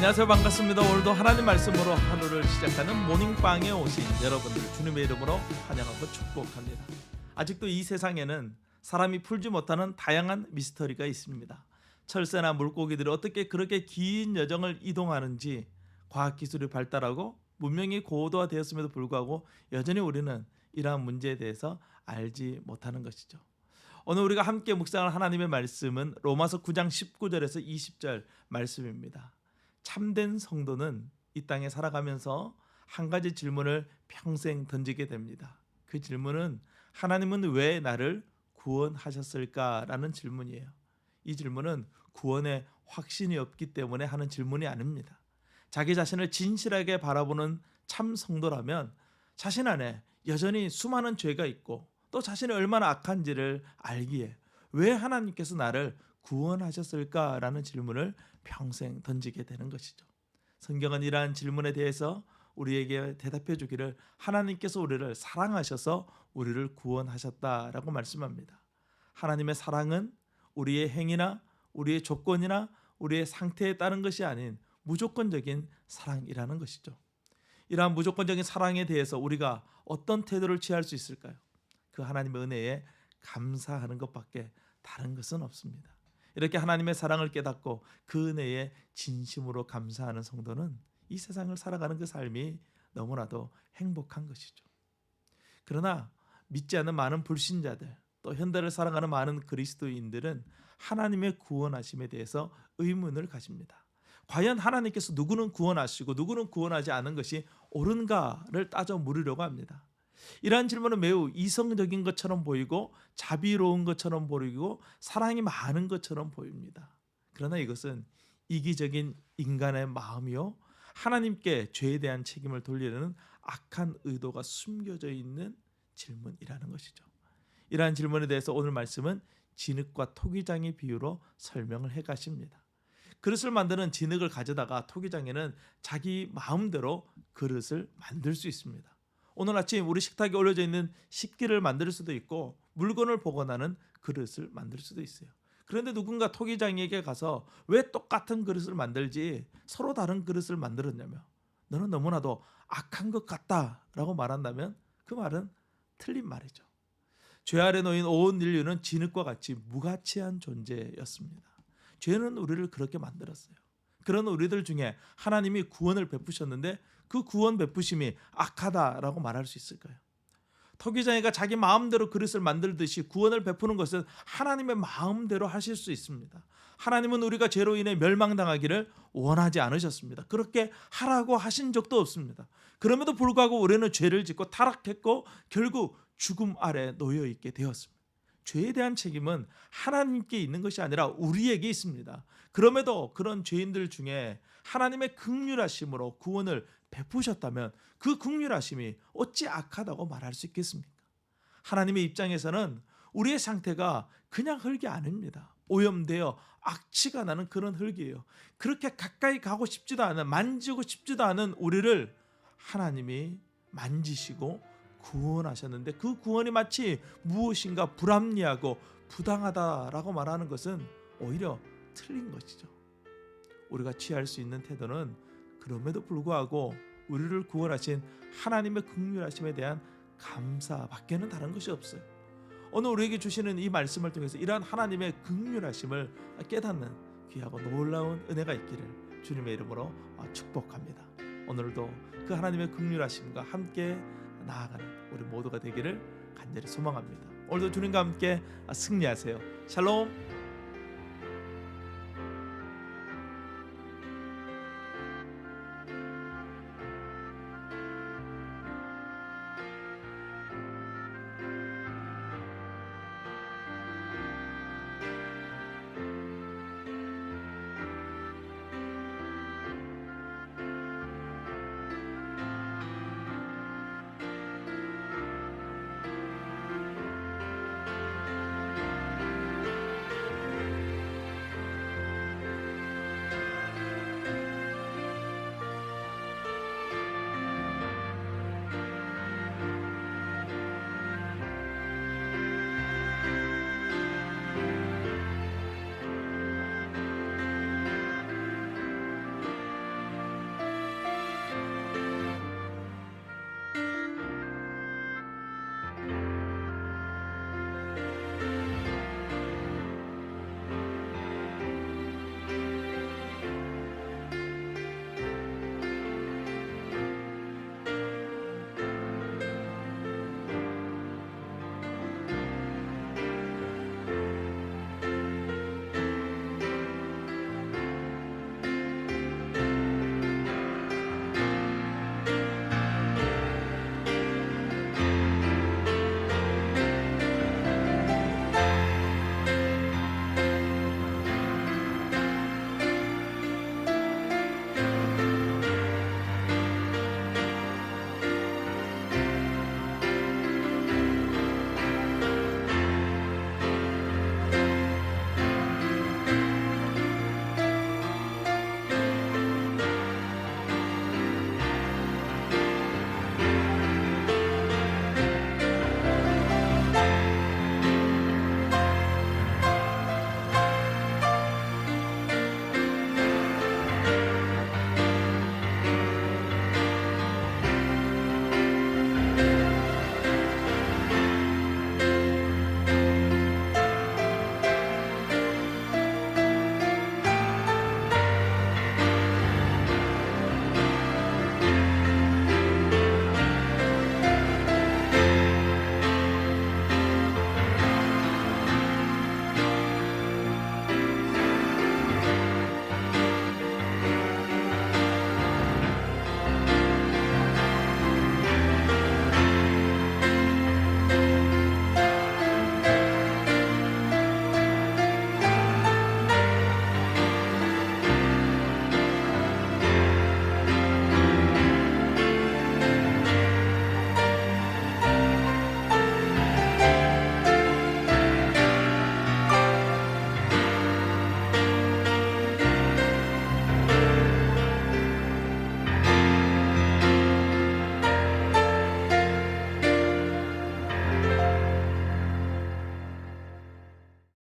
안녕하세요. 반갑습니다. 오늘도 하나님 말씀으로 하루를 시작하는 모닝빵에 오신 여러분들 주님의 이름으로 환영하고 축복합니다. 아직도 이 세상에는 사람이 풀지 못하는 다양한 미스터리가 있습니다. 철새나 물고기들이 어떻게 그렇게 긴 여정을 이동하는지 과학기술이 발달하고 문명이 고도화되었음에도 불구하고 여전히 우리는 이러한 문제에 대해서 알지 못하는 것이죠. 오늘 우리가 함께 묵상할 하나님의 말씀은 로마서 9장 19절에서 20절 말씀입니다. 참된 성도는 이 땅에 살아가면서 한 가지 질문을 평생 던지게 됩니다. 그 질문은 하나님은 왜 나를 구원하셨을까라는 질문이에요. 이 질문은 구원에 확신이 없기 때문에 하는 질문이 아닙니다. 자기 자신을 진실하게 바라보는 참 성도라면 자신 안에 여전히 수많은 죄가 있고 또 자신이 얼마나 악한지를 알기에 왜 하나님께서 나를 구원하셨을까라는 질문을 평생 던지게 되는 것이죠. 성경은 이러한 질문에 대해서 우리에게 대답해 주기를 하나님께서 우리를 사랑하셔서 우리를 구원하셨다라고 말씀합니다. 하나님의 사랑은 우리의 행위나 우리의 조건이나 우리의 상태에 따른 것이 아닌 무조건적인 사랑이라는 것이죠. 이러한 무조건적인 사랑에 대해서 우리가 어떤 태도를 취할 수 있을까요? 그 하나님의 은혜에 감사하는 것밖에 다른 것은 없습니다. 이렇게 하나님의 사랑을 깨닫고 그 은혜에 진심으로 감사하는 성도는 이 세상을 살아가는 그 삶이 너무나도 행복한 것이죠. 그러나 믿지 않는 많은 불신자들, 또 현대를 살아가는 많은 그리스도인들은 하나님의 구원하심에 대해서 의문을 가집니다. 과연 하나님께서 누구는 구원하시고 누구는 구원하지 않은 것이 옳은가를 따져 물으려고 합니다. 이러한 질문은 매우 이성적인 것처럼 보이고 자비로운 것처럼 보이고 사랑이 많은 것처럼 보입니다. 그러나 이것은 이기적인 인간의 마음이요 하나님께 죄에 대한 책임을 돌리려는 악한 의도가 숨겨져 있는 질문이라는 것이죠. 이러한 질문에 대해서 오늘 말씀은 진흙과 토기장의 비유로 설명을 해 가십니다. 그릇을 만드는 진흙을 가져다가 토기장에는 자기 마음대로 그릇을 만들 수 있습니다. 오늘 아침 우리 식탁에 올려져 있는 식기를 만들 수도 있고 물건을 보관하는 그릇을 만들 수도 있어요. 그런데 누군가 토기장에게 가서 왜 똑같은 그릇을 만들지 서로 다른 그릇을 만들었냐며 너는 너무나도 악한 것 같다라고 말한다면 그 말은 틀린 말이죠. 죄 아래 놓인 온 인류는 진흙과 같이 무가치한 존재였습니다. 죄는 우리를 그렇게 만들었어요. 그런 우리들 중에 하나님이 구원을 베푸셨는데 그 구원 베푸심이 악하다라고 말할 수 있을까요? 토기장이가 자기 마음대로 그릇을 만들듯이 구원을 베푸는 것은 하나님의 마음대로 하실 수 있습니다. 하나님은 우리가 죄로 인해 멸망당하기를 원하지 않으셨습니다. 그렇게 하라고 하신 적도 없습니다. 그럼에도 불구하고 우리는 죄를 짓고 타락했고 결국 죽음 아래 놓여 있게 되었습니다. 죄에 대한 책임은 하나님께 있는 것이 아니라 우리에게 있습니다. 그럼에도 그런 죄인들 중에 하나님의 긍휼하심으로 구원을 베푸셨다면 그 긍휼하심이 어찌 악하다고 말할 수 있겠습니까? 하나님의 입장에서는 우리의 상태가 그냥 흙이 아닙니다. 오염되어 악취가 나는 그런 흙이에요. 그렇게 가까이 가고 싶지도 않은, 만지고 싶지도 않은 우리를 하나님이 만지시고 구원하셨는데 그 구원이 마치 무엇인가 불합리하고 부당하다라고 말하는 것은 오히려 틀린 것이죠. 우리가 취할 수 있는 태도는 그럼에도 불구하고 우리를 구원하신 하나님의 긍휼하심에 대한 감사밖에는 다른 것이 없어요. 오늘 우리에게 주시는 이 말씀을 통해서 이러한 하나님의 긍휼하심을 깨닫는 귀하고 놀라운 은혜가 있기를 주님의 이름으로 축복합니다. 오늘도 그 하나님의 긍휼하심과 함께 나아가는 우리 모두가 되기를 간절히 소망합니다. 오늘도 주님과 함께 승리하세요. 샬롬.